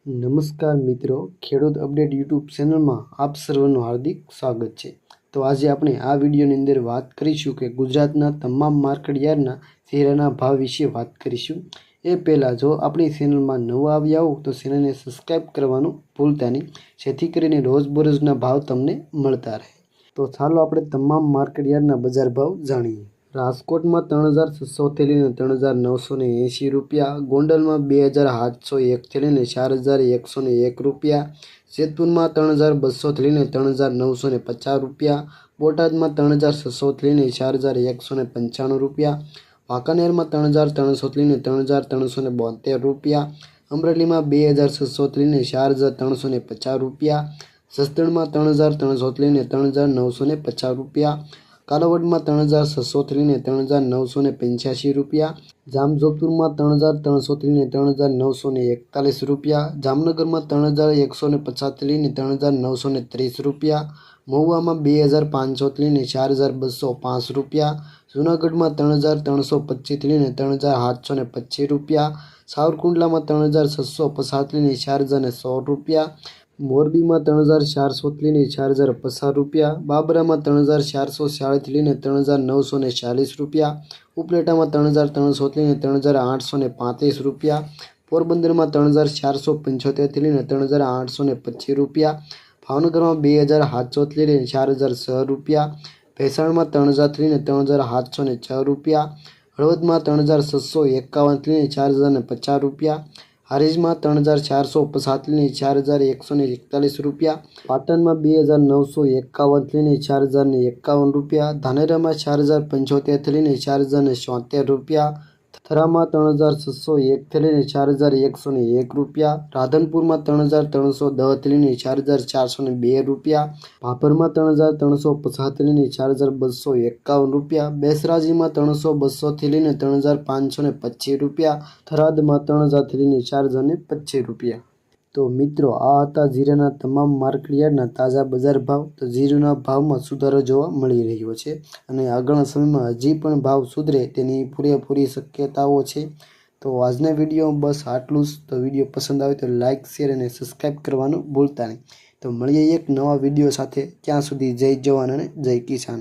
નમસ્કાર મિત્રો, ખેડૂત અપડેટ યુટ્યુબ ચેનલમાં આપ સર્વનું હાર્દિક સ્વાગત છે। તો આજે આપણે આ વિડીયોની અંદર વાત કરીશું કે ગુજરાતના તમામ માર્કેટ યાર્ડના શેરડાના ભાવ વિશે વાત કરીશું। એ પહેલાં જો આપણી ચેનલમાં નવા આવ્યા હો તો ચેનલને સબસ્ક્રાઈબ કરવાનું ભૂલતા નહીં, જેથી કરીને રોજબરોજના ભાવ તમને મળતા રહે। તો ચાલો આપણે તમામ માર્કેટ યાર્ડના બજાર ભાવ જાણીએ। રાજકોટમાં 3600 લઈને 3980 રૂપિયા, ગોંડલમાં 2701 લઈને 4101 રૂપિયા, જેતપુરમાં 3200 લઈને 3950 રૂપિયા, બોટાદમાં 3600 લઈને 4195 રૂપિયા, વાંકાનેરમાં 3300 લઈને 3372 રૂપિયા, અમરેલીમાં 2600 લઈને 4350 રૂપિયા, જસદણમાં 3300 લઈને 3950 રૂપિયા, કાલાવડમાં 3600 લઈને 3985 રૂપિયા, જામજોધપુરમાં 3300 લઈને 3941 રૂપિયા, જામનગરમાં 3150 લઈને 3930 રૂપિયા, મહુવામાં 2500 લઈને 4205 રૂપિયા, જૂનાગઢમાં 3325 લઈને 3725 રૂપિયા, સાવરકુંડલામાં 3650 લઈને 4100 રૂપિયા, મોરબીમાં 3400 લઈને 4050 રૂપિયા, બાબરામાં 3440 લઈને 3940 રૂપિયા, ઉપલેટામાં 3300 લઈને 3835 રૂપિયા, પોરબંદરમાં 3475 લઈને 3825 રૂપિયા, ભાવનગરમાં 2700 લઈને 4006 રૂપિયા, ભેસાણમાં 3000 લઈને 3706 રૂપિયા, હળવદમાં 3651 લઈને 4050 રૂપિયા, હારીજમાં 3450 લઈને 4141 રૂપિયા, પાટણમાં 2951 લઈને 4051 રૂપિયા, ધાનેરામાં 4075 લઈને 4074 રૂપિયા, થરામાં 3601 લઈને 4101 રૂપિયા, રાધનપુરમાં 3310 લઈને 4402 રૂપિયા, ભાભરમાં 3350 લઈને 4251 રૂપિયા, બેસરાજીમાં 3200 લઈને 3525 રૂપિયા, થરાદમાં 3000 લઈને 4025 રૂપિયા। તો મિત્રો, આ હતા જીરાના તમામ માર્કેટ યાર્ડના તાજા બજાર ભાવ। તો જીરુના ભાવમાં સુધારો જોવા મળી રહ્યો છે અને આગળના સમયમાં હજી પણ ભાવ સુધરે તેની પૂરેપૂરી શક્યતાઓ છે। તો આજના વિડીયો બસ આટલું જ। તો વિડીયો પસંદ આવે તો લાઇક, શેર અને સબસ્ક્રાઈબ કરવાનું ભૂલતા નહીં। તો મળીએ એક નવા વિડીયો સાથે। ત્યાં સુધી જય જવાન અને જય કિસાન।